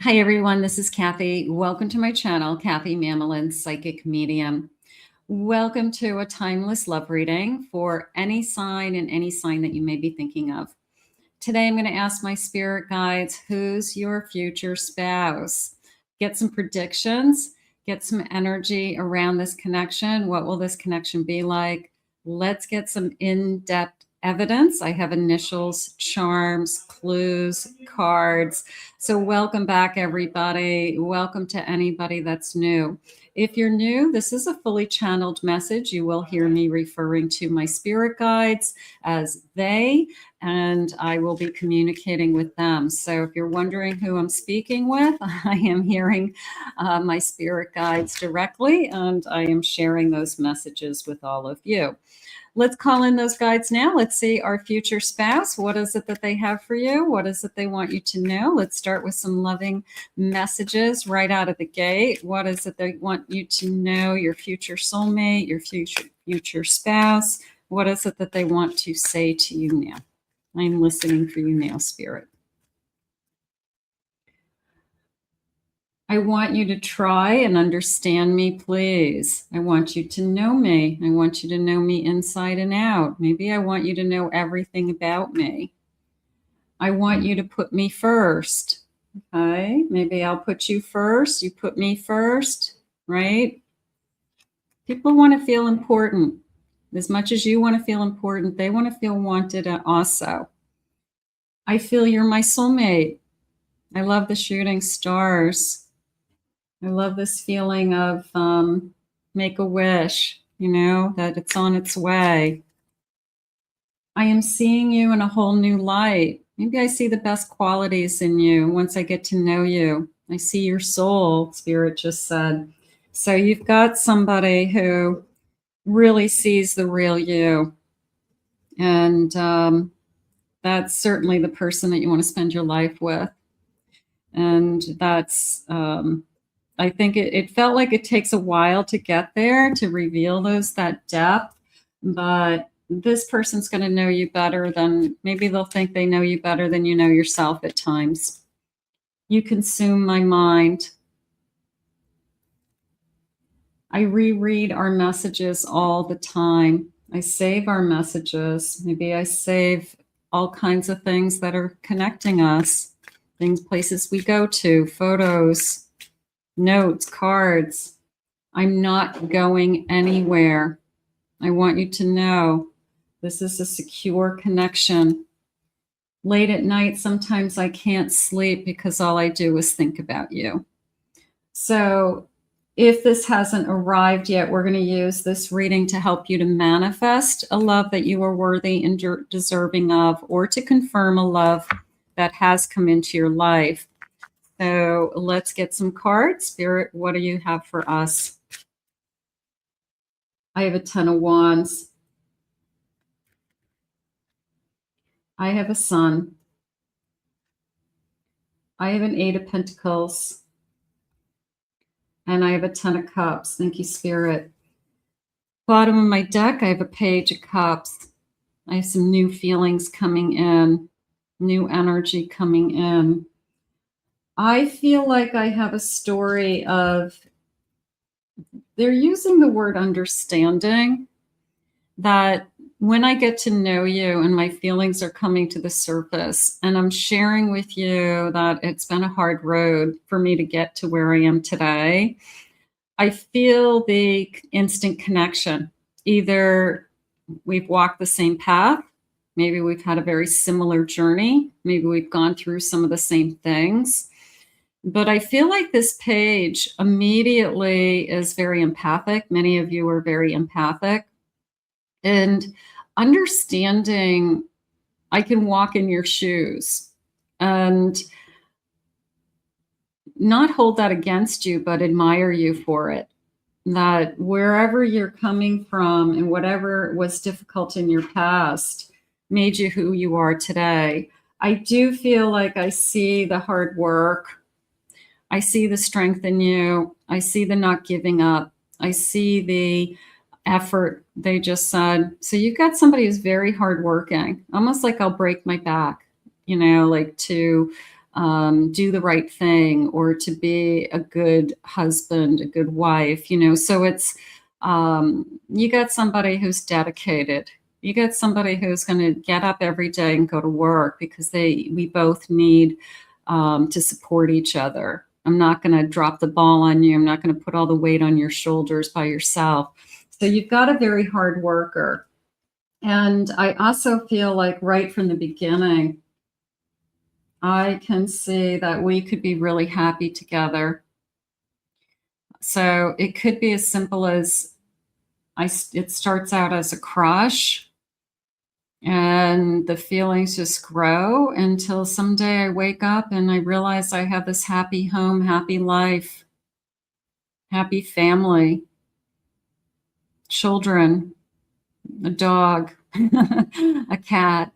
Hi everyone, this is Kathy. Welcome to my channel, Kathy Mamelin, Psychic Medium. Welcome to a timeless love reading for any sign and any sign that you may be thinking of. Today I'm going to ask my spirit guides, who's your future spouse? Get some predictions, get some energy around this connection. What will this connection be like? Let's get some in-depth evidence. I have initials, charms, clues, cards. So welcome back, everybody. Welcome to anybody that's new. If you're new, this is a fully channeled message. You will hear me referring to my spirit guides as they, and I will be communicating with them. So if you're wondering who I'm speaking with, I am hearing my spirit guides directly, and I am sharing those messages with all of you. Let's call in those guides now. Let's see our future spouse. What is it that they have for you? What is it they want you to know? Let's start with some loving messages right out of the gate. What is it they want you to know? Your future soulmate, your future spouse. What is it that they want to say to you now? I'm listening for you now, Spirit. I want you to try and understand me, please. I want you to know me. I want you to know me inside and out. Maybe I want you to know everything about me. I want you to put me first. Okay, maybe I'll put you first. You put me first, right? People want to feel important. As much as you want to feel important, they want to feel wanted also. I feel you're my soulmate. I love the shooting stars. I love this feeling of make a wish, that it's on its way. I am seeing you in a whole new light. Maybe I see the best qualities in you once I get to know you. I see your soul, Spirit just said. So you've got somebody who really sees the real you. And that's certainly the person that you want to spend your life with. And that's... I think it felt like it takes a while to get there, to reveal that depth, but this person's going to know you better than, maybe they'll think they know you better than you know yourself at times. You consume my mind. I reread our messages all the time. I save our messages. Maybe I save all kinds of things that are connecting us, places we go to, photos, notes, cards. I'm not going anywhere. I want you to know this is a secure connection. Late at night, sometimes I can't sleep because all I do is think about you. So if this hasn't arrived yet, we're going to use this reading to help you to manifest a love that you are worthy and deserving of, or to confirm a love that has come into your life. So let's get some cards. Spirit, what do you have for us? I have a 10 of Wands. I have a Sun. I have an 8 of Pentacles. And I have a 10 of Cups. Thank you, Spirit. Bottom of my deck, I have a Page of Cups. I have some new feelings coming in, new energy coming in. I feel like I have a story of, they're using the word understanding, that when I get to know you and my feelings are coming to the surface and I'm sharing with you that it's been a hard road for me to get to where I am today, I feel the instant connection. Either we've walked the same path, maybe we've had a very similar journey, maybe we've gone through some of the same things. But I feel like this page immediately is very empathic. Many of you are very empathic. And understanding, I can walk in your shoes and not hold that against you, but admire you for it. That wherever you're coming from and whatever was difficult in your past made you who you are today. I do feel like I see the hard work. I see the strength in you. I see the not giving up. I see the effort, they just said. So you've got somebody who's very hardworking, almost like I'll break my back, like to do the right thing, or to be a good husband, a good wife, you know. So it's, you got somebody who's dedicated. You got somebody who's going to get up every day and go to work, because we both need to support each other. I'm not going to drop the ball on you. I'm not going to put all the weight on your shoulders by yourself. So you've got a very hard worker. And I also feel like right from the beginning, I can see that we could be really happy together. So it could be as simple as it starts out as a crush, and the feelings just grow until someday I wake up and I realize I have this happy home, happy life, happy family, children, a dog, a cat.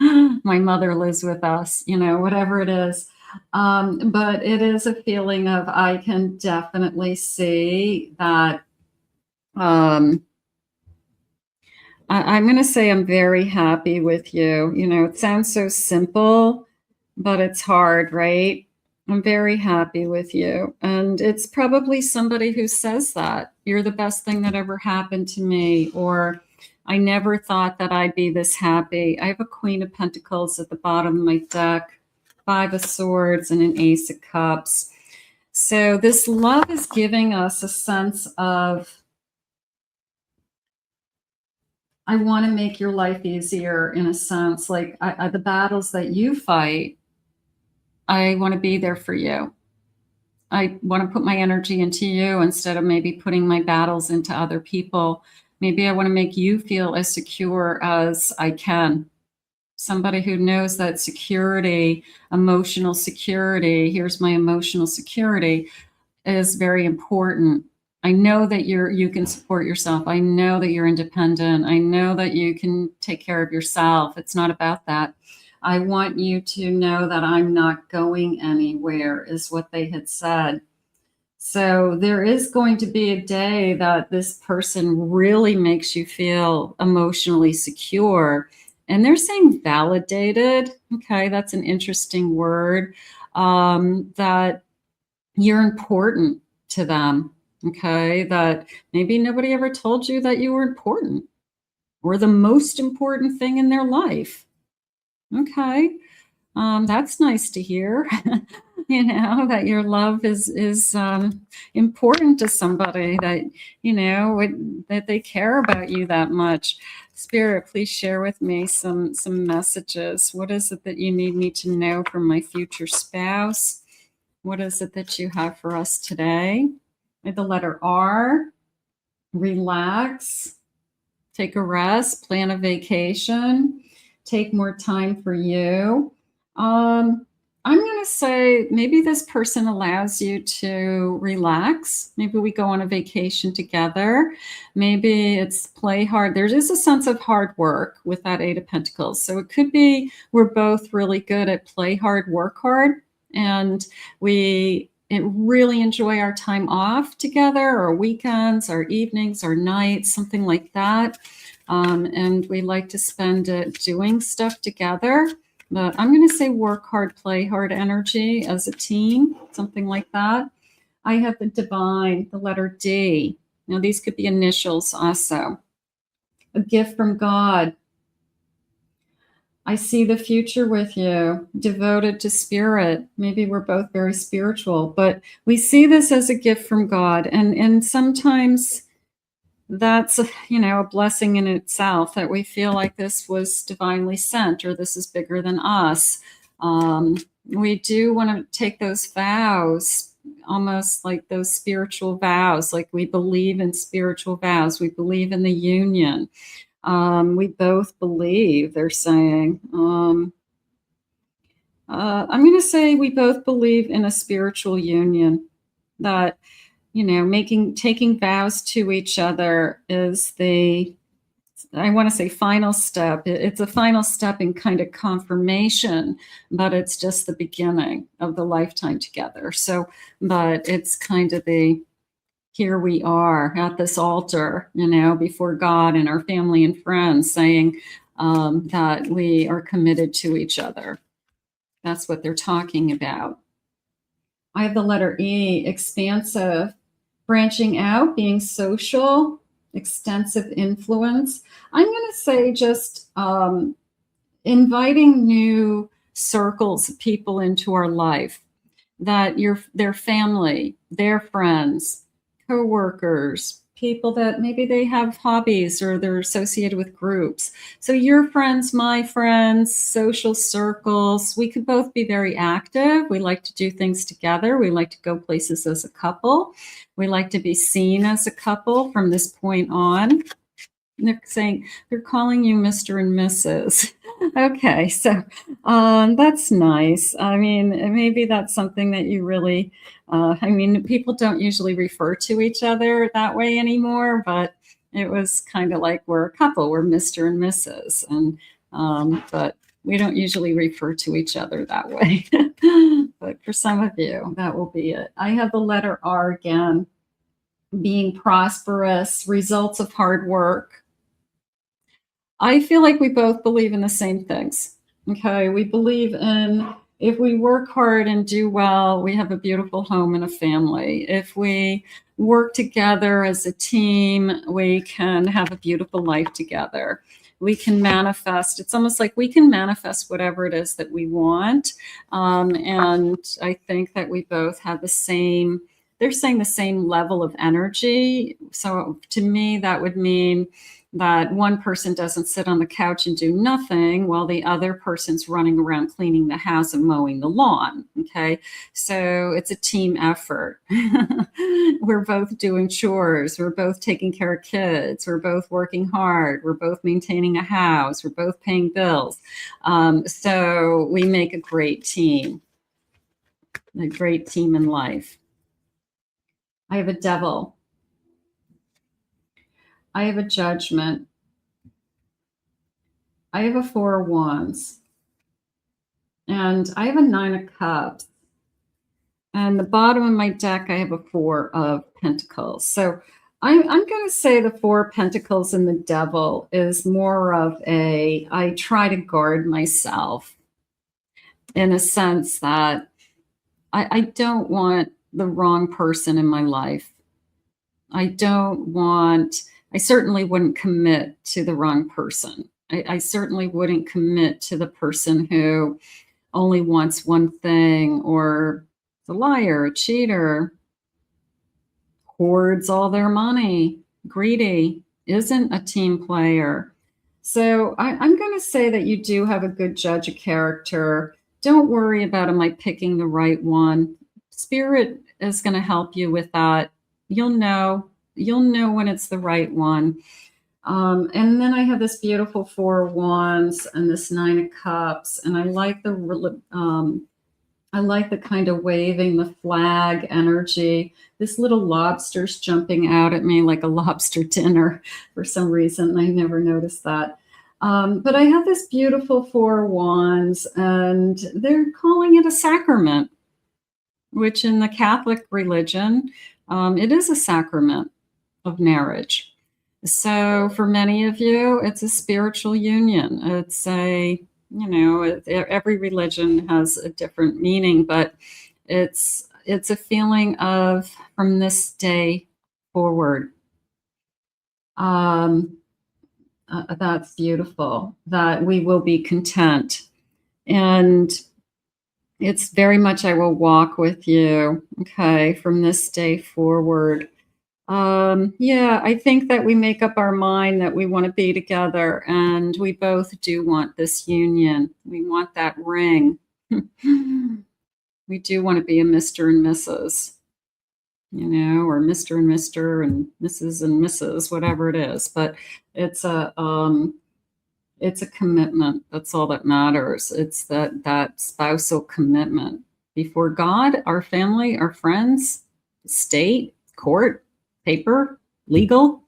My mother lives with us, you know, whatever it is. But it is a feeling of, I can definitely see that. I'm going to say I'm very happy with you. You know, it sounds so simple, but it's hard, right? I'm very happy with you. And it's probably somebody who says that. You're the best thing that ever happened to me, or I never thought that I'd be this happy. I have a Queen of Pentacles at the bottom of my deck, 5 of Swords, and an Ace of Cups. So this love is giving us a sense of, I want to make your life easier, in a sense. Like the battles that you fight, I want to be there for you. I want to put my energy into you instead of maybe putting my battles into other people. Maybe I want to make you feel as secure as I can. Somebody who knows that security, emotional security, here's my emotional security, is very important. I know that you can support yourself. I know that you're independent. I know that you can take care of yourself. It's not about that. I want you to know that I'm not going anywhere, is what they had said. So there is going to be a day that this person really makes you feel emotionally secure. And they're saying validated. Okay, that's an interesting word. That you're important to them. Okay, that maybe nobody ever told you that you were important, or the most important thing in their life. Okay, that's nice to hear. You know, that your love is important to somebody, that, you know, that they care about you that much. Spirit, please share with me some messages. What is it that you need me to know from my future spouse? What is it that you have for us today? The letter R, relax, take a rest, plan a vacation, take more time for you. I'm going to say maybe this person allows you to relax. Maybe we go on a vacation together. Maybe it's play hard. There is a sense of hard work with that 8 of Pentacles. So it could be we're both really good at play hard, work hard, and we really enjoy our time off together, our weekends, our evenings, our nights, something like that. And we like to spend it doing stuff together. But I'm going to say work hard, play hard energy as a team, something like that. I have the Divine, the letter D. Now, these could be initials also. A gift from God. I see the future with you, devoted to spirit. Maybe we're both very spiritual, but we see this as a gift from God. And sometimes that's, you know, a blessing in itself, that we feel like this was divinely sent, or this is bigger than us. We do want to take those vows, almost like those spiritual vows, like we believe in spiritual vows. We believe in the union. We both believe, they're saying. I'm going to say we both believe in a spiritual union, that, you know, taking vows to each other is the, I want to say, final step. It's a final step in kind of confirmation, but it's just the beginning of the lifetime together. So, but it's kind of here we are at this altar, you know, before God and our family and friends, saying that we are committed to each other. That's what they're talking about. I have the letter E, expansive, branching out, being social, extensive influence. I'm going to say just inviting new circles of people into our life, that their family, their friends, co-workers, people that maybe they have hobbies or they're associated with groups. So your friends, my friends, social circles, we could both be very active. We like to do things together. We like to go places as a couple. We like to be seen as a couple from this point on. They're saying, they're calling you Mr. and Mrs. Okay, so that's nice. I mean, maybe that's something that you really, I mean, people don't usually refer to each other that way anymore, but it was kind of like we're a couple, we're Mr. and Mrs. And, but we don't usually refer to each other that way. But for some of you, that will be it. I have the letter R again, being prosperous, results of hard work. I feel like we both believe in the same things. Okay, we believe in if we work hard and do well, we have a beautiful home and a family. If we work together as a team, we can have a beautiful life together. We can manifest. It's almost like we can manifest whatever it is that we want. And I think that we both have the same, they're saying the same level of energy. So to me, that would mean that one person doesn't sit on the couch and do nothing while the other person's running around cleaning the house and mowing the lawn. Okay, so it's a team effort. We're both doing chores. We're both taking care of kids. We're both working hard. We're both maintaining a house. We're both paying bills. So we make a great team in life. I have a devil. I have a judgment. I have a 4 of Wands. And I have a 9 of Cups. And the bottom of my deck, I have a 4 of Pentacles. So I'm going to say the 4 of Pentacles and the devil is more of a, I try to guard myself in a sense that I don't want the wrong person in my life. I certainly wouldn't commit to the wrong person. I certainly wouldn't commit to the person who only wants one thing, or is a liar, a cheater, hoards all their money, greedy, isn't a team player. So I'm going to say that you do have a good judge of character. Don't worry about, am I picking the right one? Spirit is going to help you with that. You'll know when it's the right one. And then I have this beautiful 4 of Wands and this 9 of Cups, and I like the kind of waving the flag energy. This little lobster's jumping out at me like a lobster dinner for some reason. I never noticed that. But I have this beautiful 4 of Wands, and they're calling it a sacrament, which in the Catholic religion, it is a sacrament of marriage. So for many of you, it's a spiritual union. It's a, every religion has a different meaning, but it's a feeling of, from this day forward, that's beautiful, that we will be content. And it's very much, I will walk with you, okay, from this day forward. Yeah, I think that we make up our mind that we want to be together, and we both do want this union. We want that ring. We do want to be a Mr. and Mrs., or Mr. and Mr. and Mrs. and Mrs., whatever it is. But it's a commitment. That's all that matters. It's that spousal commitment before God, our family, our friends, state, court, paper, legal,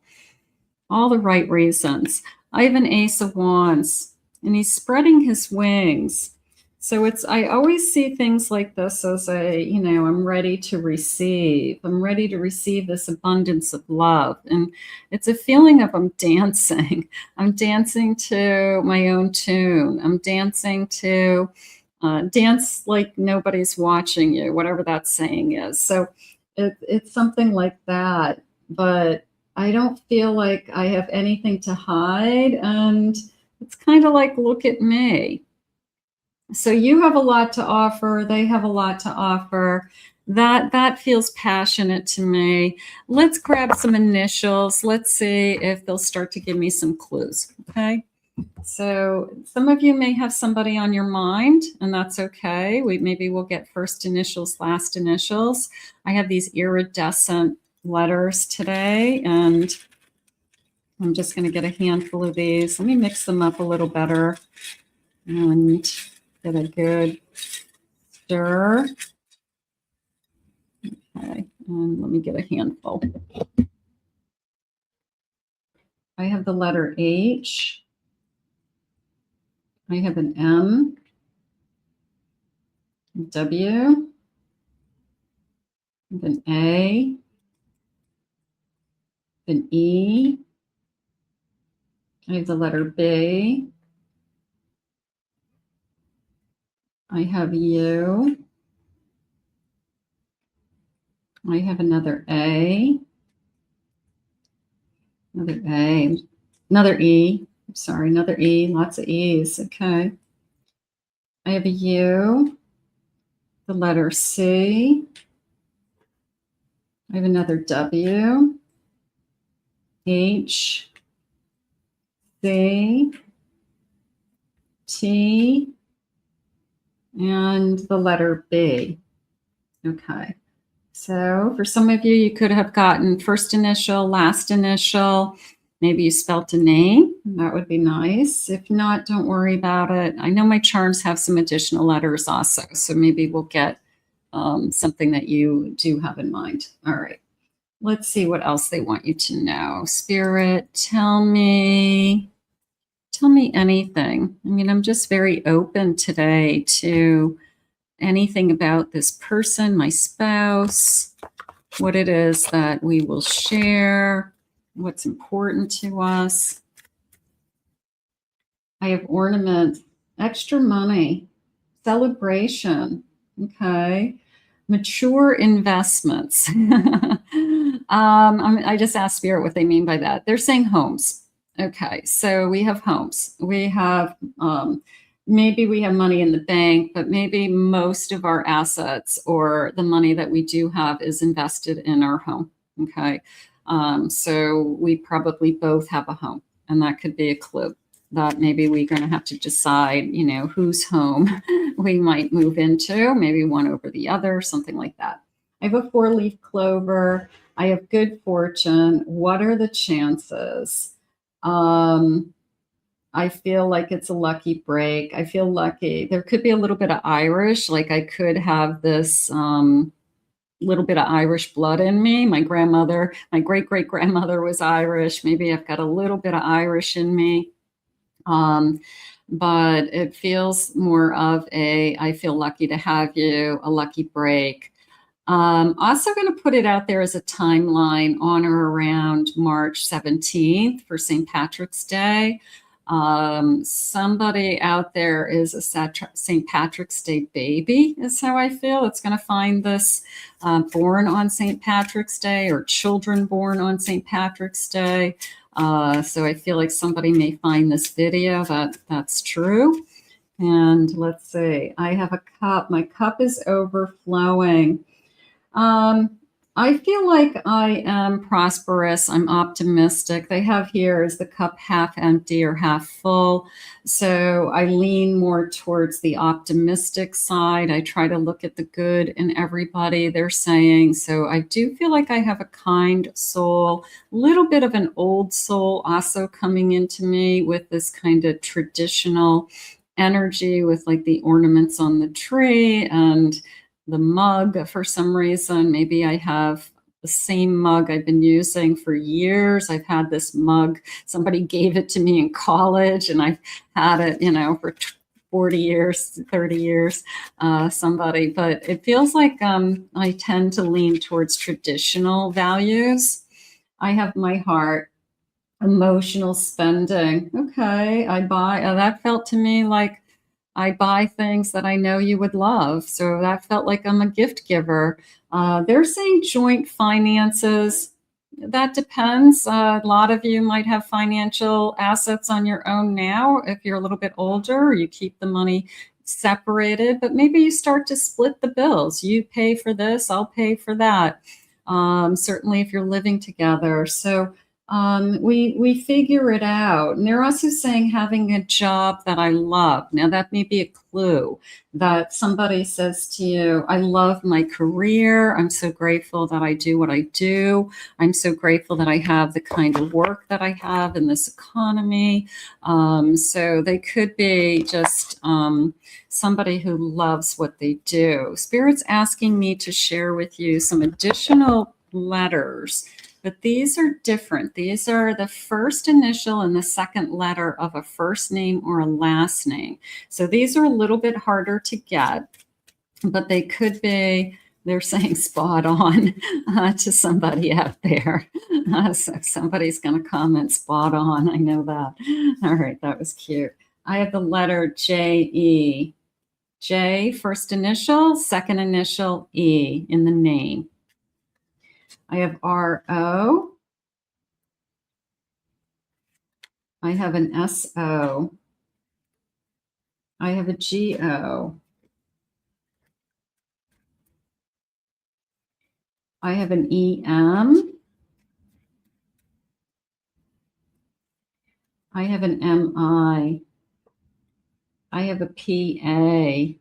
all the right reasons. I have an Ace of Wands, and he's spreading his wings. So I always see things like this as I'm ready to receive. I'm ready to receive this abundance of love. And it's a feeling of I'm dancing. I'm dancing to my own tune. I'm dancing to dance like nobody's watching you, whatever that saying is. So it's something like that. But I don't feel like I have anything to hide. And it's kind of like, look at me. So you have a lot to offer. They have a lot to offer. That feels passionate to me. Let's grab some initials. Let's see if they'll start to give me some clues. Okay. So some of you may have somebody on your mind, and that's okay. Maybe we'll get first initials, last initials. I have these iridescent letters today, and I'm just going to get a handful of these. Let me mix them up a little better and get a good stir. Okay, and let me get a handful. I have the letter H. I have an M, W, an A, an E. I have the letter B. I have U. I have another A. Another A. Another E. I'm sorry, another E. Lots of E's. Okay. I have a U. The letter C. I have another W. H. C. T. And the letter B. Okay. So for some of you, you could have gotten first initial, last initial. Maybe you spelt a name. That would be nice. If not, don't worry about it. I know my charms have some additional letters also. So maybe we'll get something that you do have in mind. All right. Let's see what else they want you to know. Spirit, tell me anything. I mean, I'm just very open today to anything about this person, my spouse, what it is that we will share, what's important to us. I have ornaments, extra money, celebration, okay, mature investments. I just asked Spirit what they mean by that. They're saying homes. Okay, so we have homes. We have maybe we have money in the bank, but maybe most of our assets or the money that we do have is invested in our home. Okay. So we probably both have a home, and that could be a clue that maybe we're going to have to decide, you know, whose home we might move into, maybe one over the other, something like that. I have a 4-leaf clover. I have good fortune. What are the chances? I feel like it's a lucky break. I feel lucky. There could be a little bit of Irish, like I could have this little bit of Irish blood in me. My grandmother, my great-great-grandmother was Irish. Maybe I've got a little bit of Irish in me. But it feels more of I feel lucky to have you, a lucky break. Also going to put it out there as a timeline on or around March 17th for St. Patrick's Day. Somebody out there is a St. Patrick's Day baby, is how I feel. It's going to find this born on St. Patrick's Day, or children born on St. Patrick's Day. So I feel like somebody may find this video that's true. And let's see, I have a cup. My cup is overflowing. I feel like I am prosperous. I'm optimistic. They have here is the cup half empty or half full. So I lean more towards the optimistic side. I try to look at the good in everybody, they're saying. So I do feel like I have a kind soul, a little bit of an old soul also coming into me with this kind of traditional energy with like the ornaments on the tree and the mug for some reason. Maybe I have the same mug I've been using for years. I've had this mug. Somebody gave it to me in college, and I've had it, you know, for 40 years, 30 years, somebody. But it feels like I tend to lean towards traditional values. I have my heart, emotional spending. Okay, I buy. That felt to me like I buy things that I know you would love. So that felt like I'm a gift giver. They're saying joint finances. That depends. A lot of you might have financial assets on your own now. If you're a little bit older, you keep the money separated, but maybe you start to split the bills. You pay for this, I'll pay for that. Certainly if you're living together. So we figure it out. And they're also saying having a job that I love. Now that may be a clue that somebody says to you, I love my career. I'm so grateful that I do what I do. I'm so grateful that I have the kind of work that I have in this economy. So they could be just somebody who loves what they do. Spirit's asking me to share with you some additional letters, but these are different. These are the first initial and the second letter of a first name or a last name. So these are a little bit harder to get, but they could be, they're saying spot on to somebody out there. So somebody's going to comment spot on. I know that. All right, that was cute. I have the letter J-E. J, first initial, second initial, E in the name. I have R-O. I have an S-O. I have a G-O. I have an E-M. I have an M-I. I have a P-A.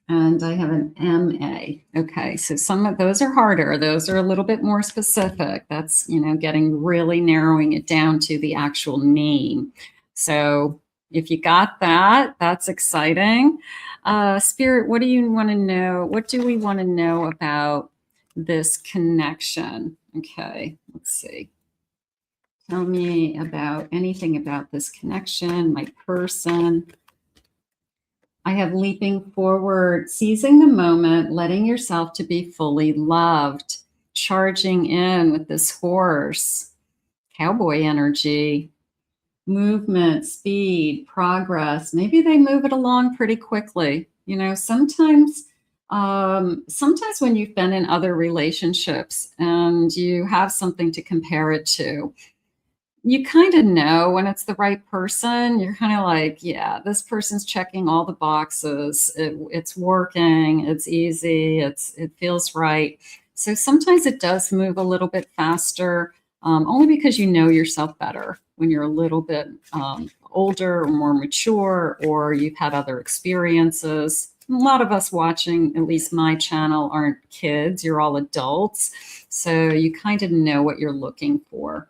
And I have an M-A. Okay, so some of those are harder. Those are a little bit more specific. That's, getting really narrowing it down to the actual name. So if you got that, that's exciting. Spirit, what do you want to know? What do we want to know about this connection? Okay, let's see. Tell me about anything about this connection, my person. I have leaping forward, seizing the moment, letting yourself to be fully loved, charging in with this horse, cowboy energy, movement, speed, progress. Maybe they move it along pretty quickly. Sometimes when you've been in other relationships and you have something to compare it to, you kind of know when it's the right person. You're kind of like, yeah, this person's checking all the boxes. It's working. It's easy. It feels right. So sometimes it does move a little bit faster, only because you know yourself better when you're a little bit older or more mature, or you've had other experiences. A lot of us watching, at least my channel, aren't kids. You're all adults. So you kind of know what you're looking for.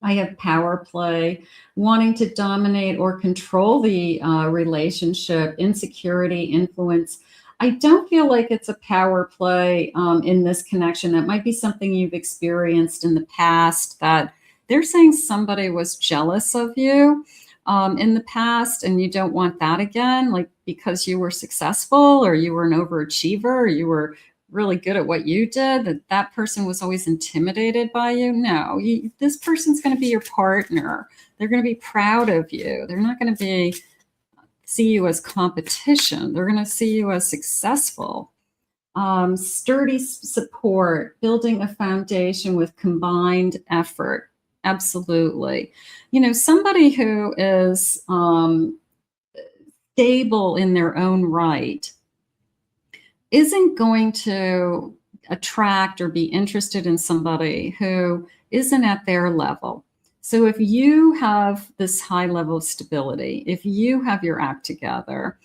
I have power play, wanting to dominate or control the relationship, insecurity, influence. I don't feel like it's a power play in this connection. That might be something you've experienced in the past, that they're saying somebody was jealous of you in the past, and you don't want that again, like because you were successful or you were an overachiever or you were really good at what you did, that person was always intimidated by you. No, this person's going to be your partner. They're going to be proud of you. They're not going to see you as competition. They're going to see you as successful. Sturdy support, building a foundation with combined effort. Absolutely. Somebody who is stable in their own right isn't going to attract or be interested in somebody who isn't at their level. So if you have this high level of stability, if you have your act together,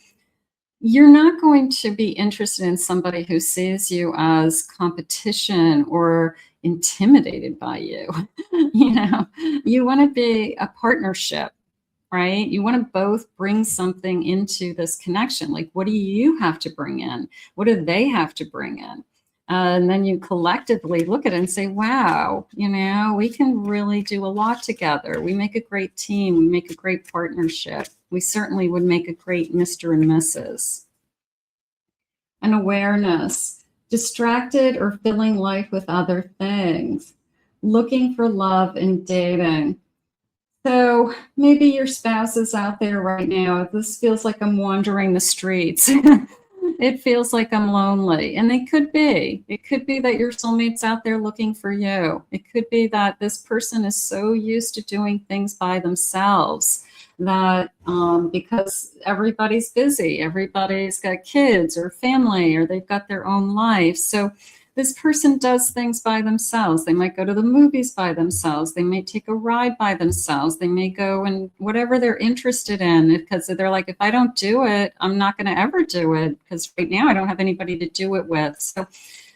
you're not going to be interested in somebody who sees you as competition or intimidated by you. You want to be a partnership, right? You want to both bring something into this connection. Like, what do you have to bring in? What do they have to bring in? And then you collectively look at it and say, wow, we can really do a lot together. We make a great team. We make a great partnership. We certainly would make a great Mr. and Mrs. An awareness, distracted or filling life with other things, looking for love and dating. So maybe your spouse is out there right now. This feels like I'm wandering the streets. It feels like I'm lonely. And it could be. It could be that your soulmate's out there looking for you. It could be that this person is so used to doing things by themselves that because everybody's busy, everybody's got kids or family, or they've got their own life. So this person does things by themselves. They might go to the movies by themselves. They may take a ride by themselves. They may go and whatever they're interested in, because they're like, if I don't do it, I'm not going to ever do it, because right now I don't have anybody to do it with. So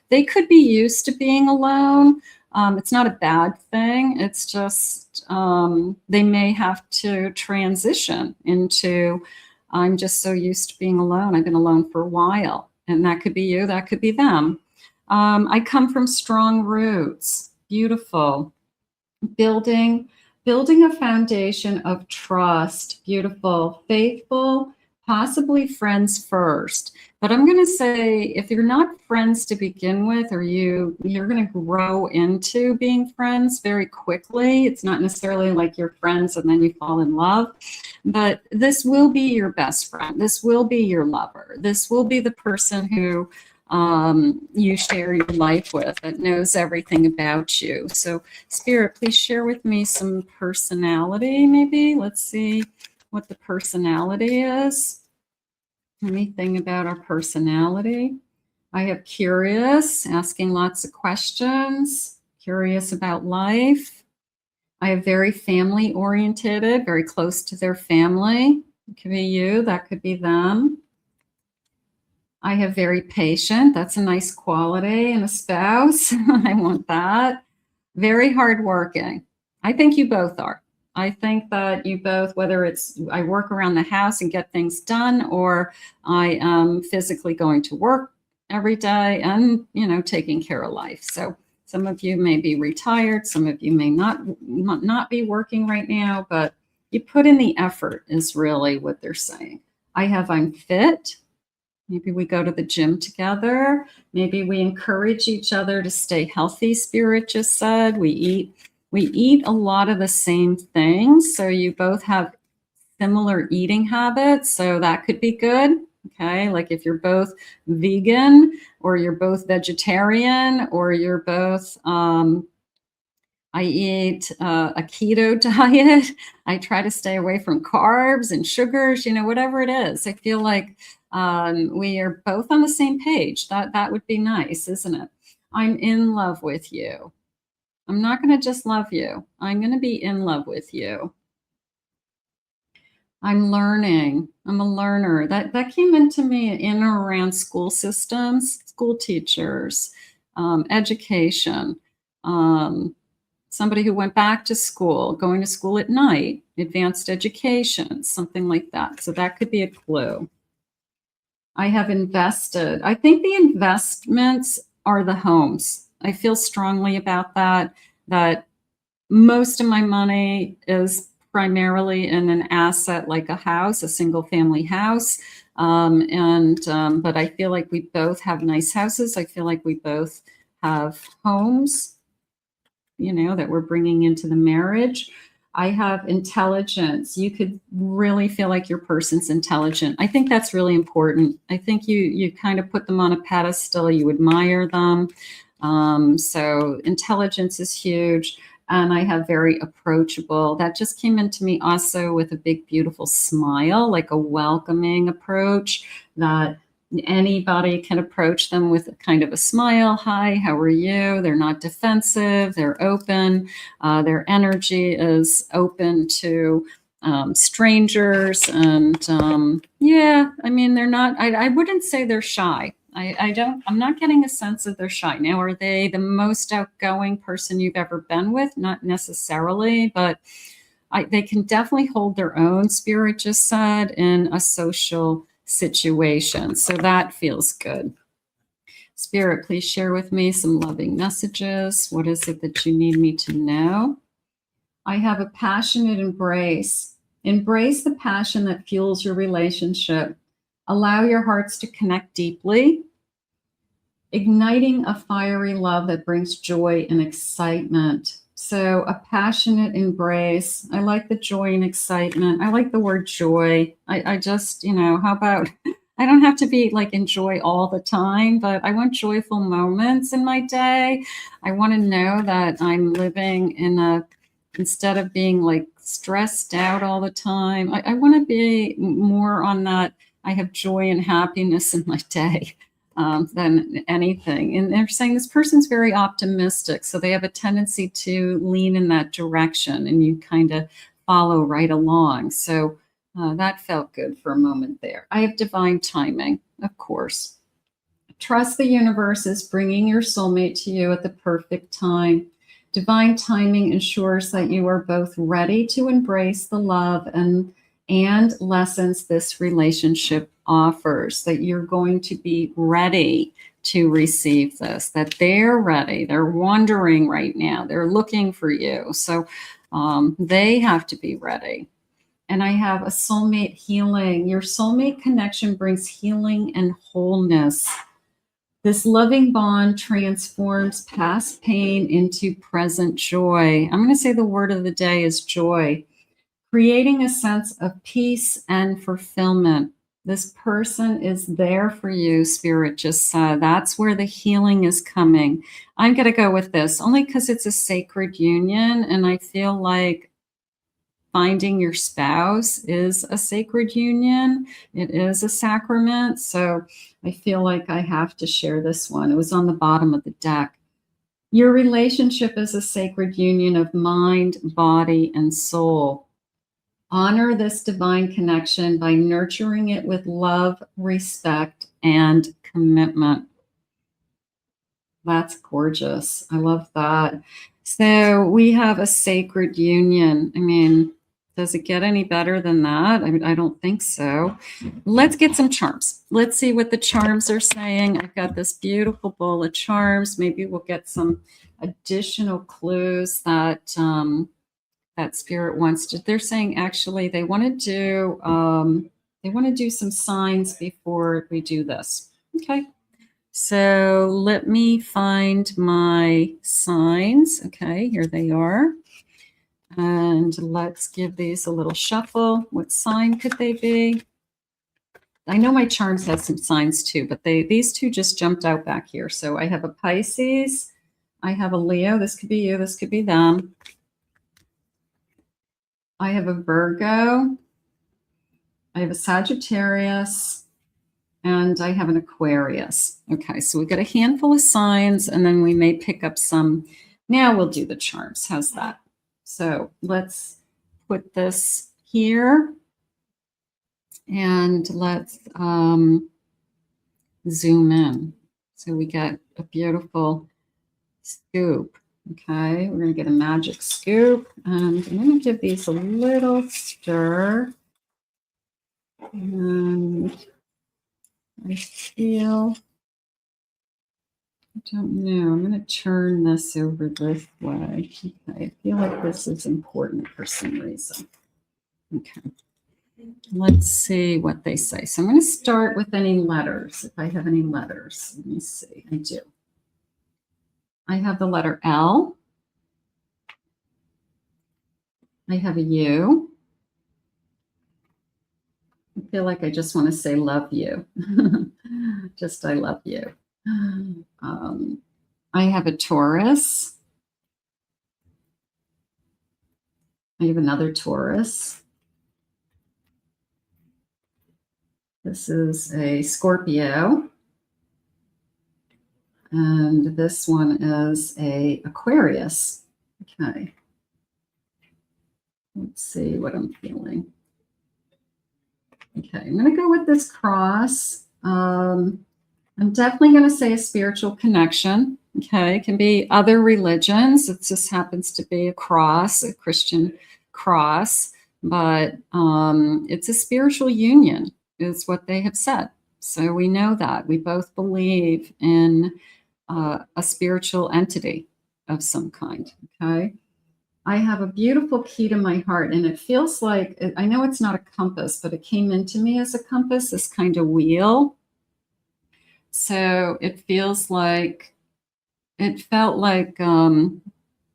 they could be used to being alone. It's not a bad thing. It's just they may have to transition into, I'm just so used to being alone. I've been alone for a while. And that could be you. That could be them. I come from strong roots. Beautiful. Building a foundation of trust. Beautiful. Faithful, possibly friends first. But I'm going to say, if you're not friends to begin with, or you're going to grow into being friends very quickly. It's not necessarily like you're friends and then you fall in love, but this will be your best friend. This will be your lover. This will be the person who you share your life with, that knows everything about you. So Spirit, please share with me some personality, maybe. Let's see what the personality is. Anything about our personality? I have curious, asking lots of questions, curious about life. I have very family oriented, very close to their family. It could be you, that could be them. I have very patient. That's a nice quality in a spouse. I want that. Very hardworking. I think you both are. I think that you both, whether it's I work around the house and get things done, or I am physically going to work every day and, taking care of life. So some of you may be retired. Some of you may not be working right now, but you put in the effort is really what they're saying. I'm fit. Maybe we go to the gym together. Maybe we encourage each other to stay healthy. Spirit just said we eat a lot of the same things. So you both have similar eating habits. So that could be good. Okay. Like if you're both vegan, or you're both vegetarian, or you're both, I eat a keto diet. I try to stay away from carbs and sugars, whatever it is. I feel like we are both on the same page. That would be nice, isn't it? I'm in love with you. I'm not going to just love you. I'm going to be in love with you. I'm learning. I'm a learner. That came into me in and around school systems, school teachers, education, somebody who went back to school, going to school at night, advanced education, something like that. So that could be a clue. I have invested. I think the investments are the homes. I feel strongly about that most of my money is primarily in an asset like a house, a single family house. But I feel like we both have nice houses. I feel like we both have homes, that we're bringing into the marriage. I have intelligence. You could really feel like your person's intelligent. I think that's really important. I think you kind of put them on a pedestal. You admire them. So intelligence is huge. And I have very approachable. That just came into me also with a big, beautiful smile, like a welcoming approach that anybody can approach them with a kind of a smile. Hi, how are you? They're not defensive. They're open. Their energy is open to strangers. And they're not, I wouldn't say they're shy. I'm not getting a sense that they're shy. Now, are they the most outgoing person you've ever been with? Not necessarily, but they can definitely hold their own, Spirit just said, in a social situation. So that feels good. Spirit, please share with me some loving messages. What is it that you need me to know? I have a passionate embrace. Embrace the passion that fuels your relationship. Allow your hearts to connect deeply, igniting a fiery love that brings joy and excitement. So a passionate embrace. I like the joy and excitement. I like the word joy. I just, how about, I don't have to be like enjoy all the time, but I want joyful moments in my day. I want to know that I'm living instead of being like stressed out all the time, I want to be more on that. I have joy and happiness in my day than anything. And they're saying this person's very optimistic. So they have a tendency to lean in that direction and you kind of follow right along. So that felt good for a moment there. I have divine timing, of course. Trust the universe is bringing your soulmate to you at the perfect time. Divine timing ensures that you are both ready to embrace the love and lessons this relationship offers, that you're going to be ready to receive this, that they're ready. They're wondering right now. They're looking for you. So they have to be ready. And I have a soulmate healing. Your soulmate connection brings healing and wholeness. This loving bond transforms past pain into present joy. I'm going to say the word of the day is joy, creating a sense of peace and fulfillment. This person is there for you, Spirit just said. That's where the healing is coming. I'm going to go with this only because it's a sacred union, and I feel like finding your spouse is a sacred union. It is a sacrament. So I feel like I have to share this one. It was on the bottom of the deck. Your relationship is a sacred union of mind, body, and soul. Honor this divine connection by nurturing it with love, respect, and commitment. That's gorgeous. I love that. So we have a sacred union. I mean, does it get any better than that? I don't think so. Let's get some charms. Let's see what the charms are saying. I've got this beautiful bowl of charms. Maybe we'll get some additional clues that that Spirit wants to. They're saying actually they want to do some signs before we do this. Okay. So let me find my signs. Okay, here they are. And let's give these a little shuffle. What sign could they be? I know my charms have some signs too, but these two just jumped out back here. So I have a Pisces. I have a Leo. This could be you. This could be them. I have a Virgo. I have a Sagittarius. And I have an Aquarius. Okay, so we got a handful of signs, and then we may pick up some. Now we'll do the charms. How's that? So let's put this here, and let's zoom in. So we get a beautiful scoop. Okay, we're going to get a magic scoop, and I'm going to give these a little stir. And I feel, I don't know, I'm going to turn this over this way. Okay, I feel like this is important for some reason. Okay, let's see what they say. So I'm going to start with any letters, if I have any letters. Let me see, I do. I have the letter L. I have a U. I feel like I just want to say love you. Just I love you. I have a Taurus. I have another Taurus. This is a Scorpio. And this one is a Aquarius. Okay. Let's see what I'm feeling. Okay, I'm going to go with this cross. I'm definitely going to say a spiritual connection. Okay, it can be other religions. It just happens to be a cross, a Christian cross, but it's a spiritual union, is what they have said. So we know that. We both believe in a spiritual entity of some kind. Okay. I have a beautiful key to my heart, and it feels like, I know it's not a compass, but it came into me as a compass, this kind of wheel. So it feels like, it felt like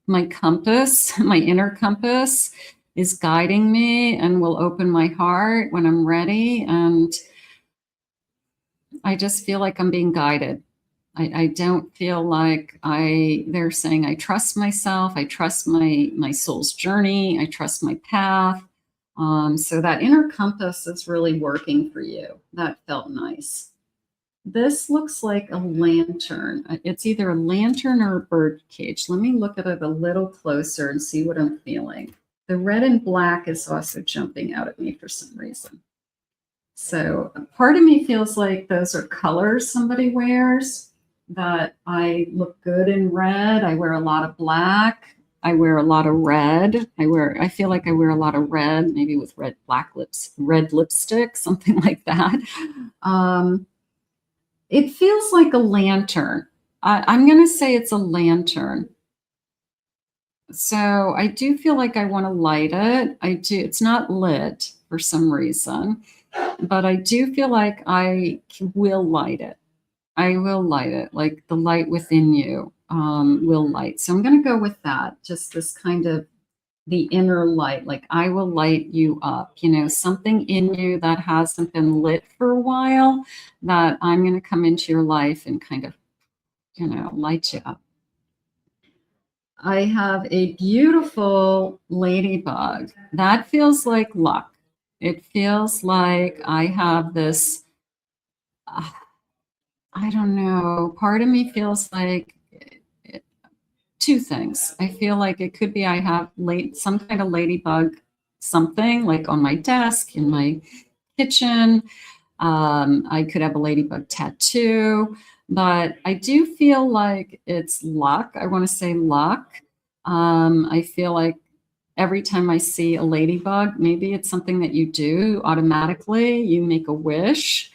my compass, my inner compass is guiding me and will open my heart when I'm ready. And I just feel like I'm being guided. I don't feel like they're saying I trust myself, I trust my soul's journey, I trust my path. So that inner compass is really working for you. That felt nice. This looks like a lantern. It's either a lantern or a bird cage. Let me look at it a little closer and see what I'm feeling. The red and black is also jumping out at me for some reason. So part of me feels like those are colors somebody wears, that I look good in red. I wear a lot of black. I wear a lot of red. I feel like I wear a lot of red, maybe with red lipstick, something like that. It feels like a lantern. I'm going to say it's a lantern. So I do feel like I want to light it. I do. It's not lit for some reason, but I do feel like I will light it. I will light it, like the light within you will light. So I'm going to go with that. Just this kind of the inner light, like I will light you up, you know, something in you that hasn't been lit for a while, that I'm going to come into your life and kind of, you know, light you up. I have a beautiful ladybug. That feels like luck. It feels like I have this, I don't know, part of me feels like two things. I feel like it could be I have some kind of ladybug, something like on my desk, in my kitchen. I could have a ladybug tattoo, but I do feel like it's luck. I want to say luck. I feel like every time I see a ladybug, maybe it's something that you do automatically. You make a wish.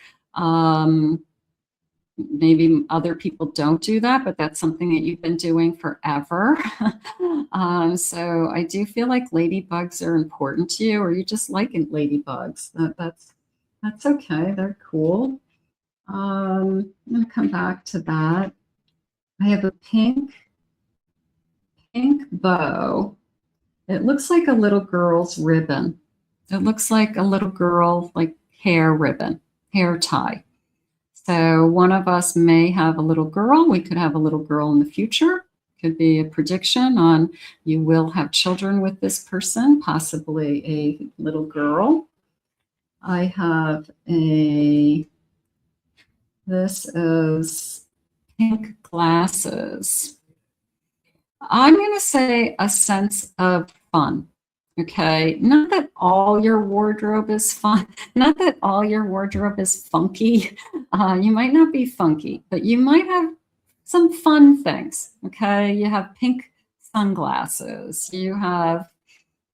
Maybe other people don't do that, but that's something that you've been doing forever. So I do feel like ladybugs are important to you, or you just like ladybugs. That's okay. They're cool. I'm going to come back to that. I have a pink bow. It looks like a little girl's ribbon. It looks like a little girl, like hair ribbon, hair tie. So one of us may have a little girl. We could have a little girl in the future. Could be a prediction on you will have children with this person, possibly a little girl. I have this is pink glasses. I'm going to say a sense of fun. Okay. Not that all your wardrobe is fun. Not that all your wardrobe is funky. You might not be funky, but you might have some fun things. Okay. You have pink sunglasses. You have,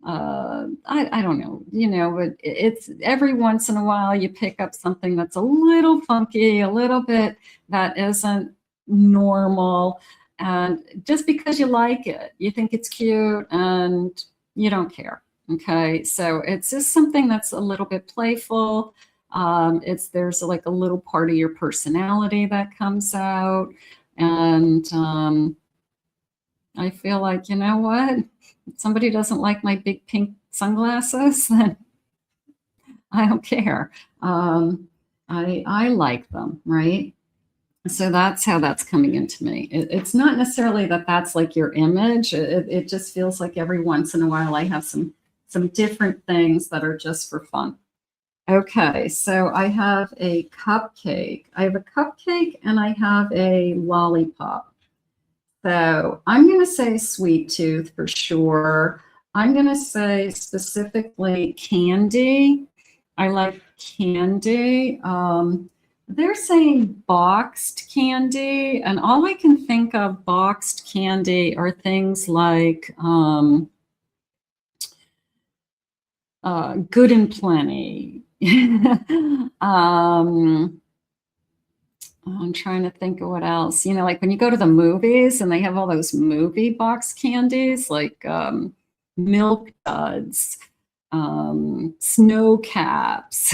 I don't know, you know, but it's every once in a while you pick up something that's a little funky, a little bit that isn't normal. And just because you like it, you think it's cute and you don't care. Okay. So it's just something that's a little bit playful. There's like a little part of your personality that comes out. And I feel like, you know what? If somebody doesn't like my big pink sunglasses, then I don't care. I like them, right? So that's how that's coming into me. It's not necessarily that that's like your image. It just feels like every once in a while I have some different things that are just for fun. Okay, so I have a cupcake. I have a cupcake and I have a lollipop. So I'm going to say sweet tooth for sure. I'm going to say specifically candy. I like candy. They're saying boxed candy, and all I can think of boxed candy are things like Good and Plenty. I'm trying to think of what else. You know, like when you go to the movies and they have all those movie box candies, like Milk Duds, Snow Caps.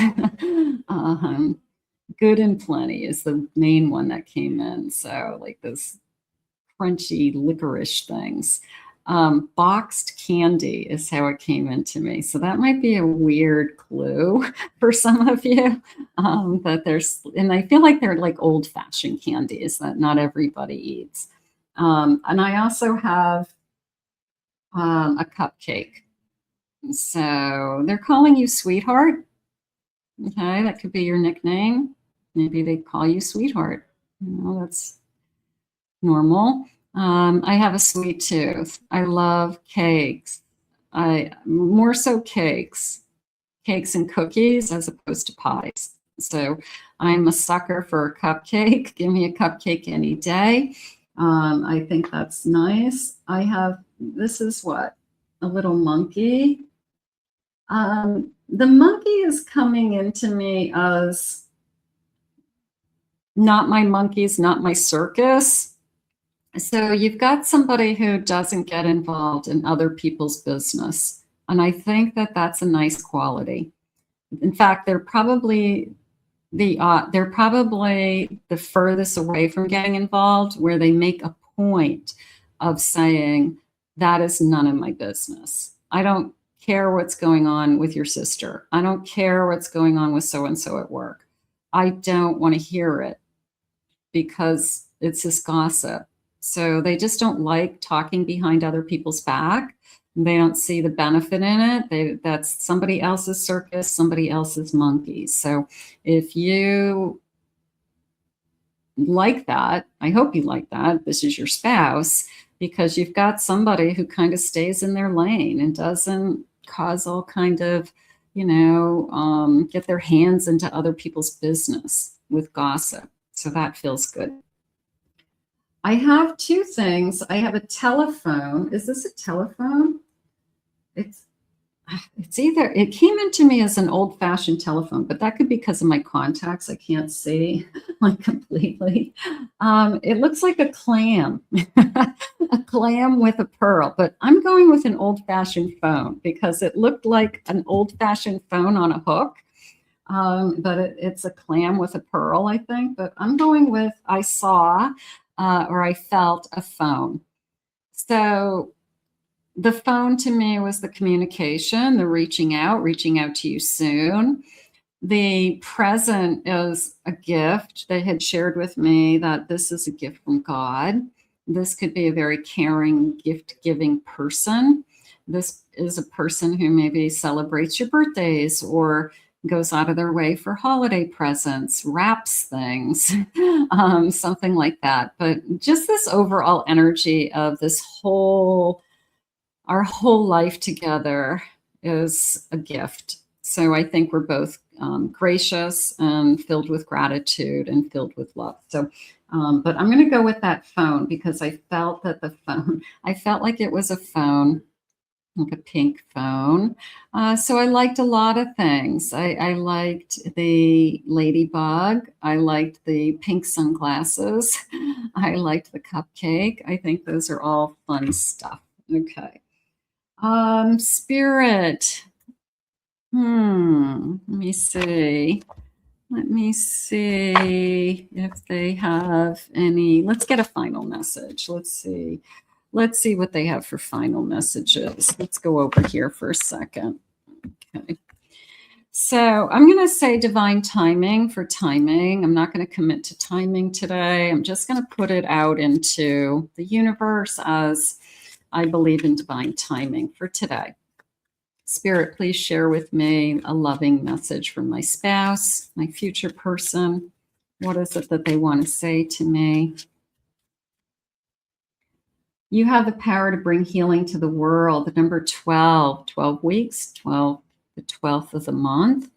Good and Plenty is the main one that came in. So like those crunchy licorice things. Boxed candy is how it came into me. So that might be a weird clue for some of you. That there's, and I feel like they're like old-fashioned candies that not everybody eats. And I also have a cupcake. So they're calling you sweetheart. Okay, that could be your nickname. Maybe they call you sweetheart. That's normal. I have a sweet tooth. I love cakes. More so cakes and cookies as opposed to pies. So I'm a sucker for a cupcake. Give me a cupcake any day. I think that's nice. I have, this is what? A little monkey. The monkey is coming into me as not my monkeys, not my circus. So you've got somebody who doesn't get involved in other people's business. And I think that that's a nice quality. In fact, they're probably the furthest away from getting involved, where they make a point of saying, that is none of my business. I don't care what's going on with your sister. I don't care what's going on with so-and-so at work. I don't want to hear it because it's just gossip. So they just don't like talking behind other people's back. They don't see the benefit in it. That's somebody else's circus, somebody else's monkey. So if you like that, I hope you like that. This is your spouse, because you've got somebody who kind of stays in their lane and doesn't cause all kind of, get their hands into other people's business with gossip. So that feels good. I have two things. I have a telephone. Is this a telephone? It's either, it came into me as an old-fashioned telephone, but that could be because of my contacts. I can't see like completely. It looks like a clam, a clam with a pearl, but I'm going with an old-fashioned phone because it looked like an old-fashioned phone on a hook. But it's a clam with a pearl, I think. But I'm going with I saw or I felt a phone. So the phone to me was the communication, the reaching out to you soon. The present is a gift. They had shared with me that this is a gift from God. This could be a very caring, gift-giving person. This is a person who maybe celebrates your birthdays or goes out of their way for holiday presents, wraps things, something like that. But just this overall energy of our whole life together is a gift. So I think we're both gracious and filled with gratitude and filled with love. So, but I'm going to go with that phone because I felt that I felt like it was a phone, like a pink phone. So I liked a lot of things. I liked the ladybug. I liked the pink sunglasses. I liked the cupcake. I think those are all fun stuff. Okay. Spirit. Let me see. Let me see if they have any. Let's get a final message. Let's see. Let's see what they have for final messages. Let's go over here for a second. Okay. So I'm going to say divine timing for timing. I'm not going to commit to timing today. I'm just going to put it out into the universe as I believe in divine timing for today. Spirit, please share with me a loving message from my spouse, my future person. What is it that they want to say to me? You have the power to bring healing to the world. The number 12, 12 weeks, the 12th of the month,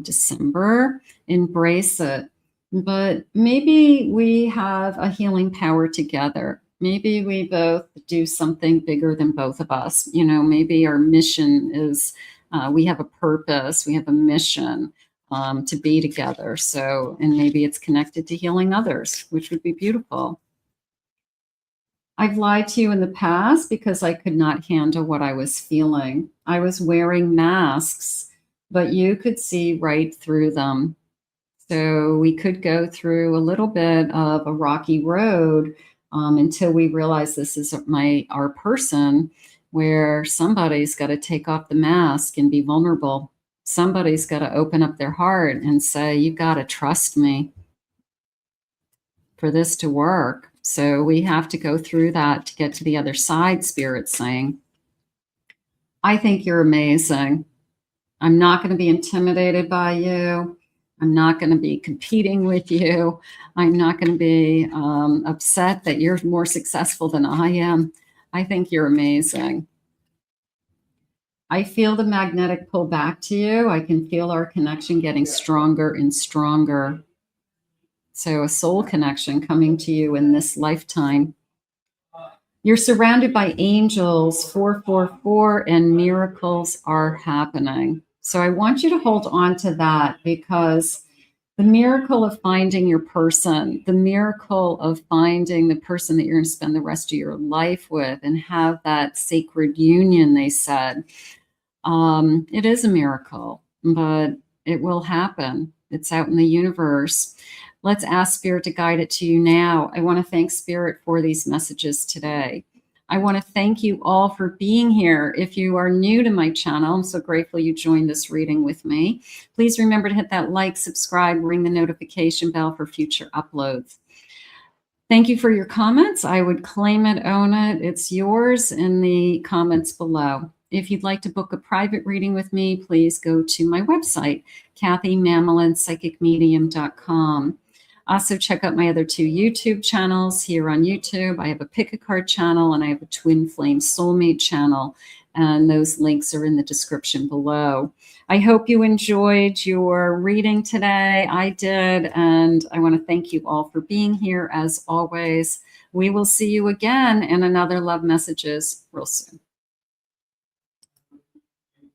December. Embrace it. But maybe we have a healing power together. Maybe we both do something bigger than both of us. Maybe our mission is, we have a purpose, we have a mission to be together. So, and maybe it's connected to healing others, which would be beautiful. I've lied to you in the past because I could not handle what I was feeling. I was wearing masks, but you could see right through them. So we could go through a little bit of a rocky road until we realize this is our person, where somebody's got to take off the mask and be vulnerable. Somebody's got to open up their heart and say, you got to trust me for this to work. So we have to go through that to get to the other side, Spirit's saying. I think you're amazing. I'm not going to be intimidated by you. I'm not going to be competing with you. I'm not going to be upset that you're more successful than I am. I think you're amazing. I feel the magnetic pull back to you. I can feel our connection getting stronger and stronger. So a soul connection coming to you in this lifetime. You're surrounded by angels, 444, and miracles are happening. So I want you to hold on to that, because the miracle of finding your person, the miracle of finding the person that you're going to spend the rest of your life with and have that sacred union, they said, it is a miracle, but it will happen. It's out in the universe. Let's ask Spirit to guide it to you now. I want to thank Spirit for these messages today. I want to thank you all for being here. If you are new to my channel, I'm so grateful you joined this reading with me. Please remember to hit that like, subscribe, ring the notification bell for future uploads. Thank you for your comments. I would claim it, own it. It's yours in the comments below. If you'd like to book a private reading with me, please go to my website, KathyMammelin.psychicmedium.com. Also, check out my other 2 YouTube channels here on YouTube. I have a Pick a Card channel and I have a Twin Flame Soulmate channel, and those links are in the description below. I hope you enjoyed your reading today. I did, and I want to thank you all for being here as always. We will see you again in another Love Messages real soon.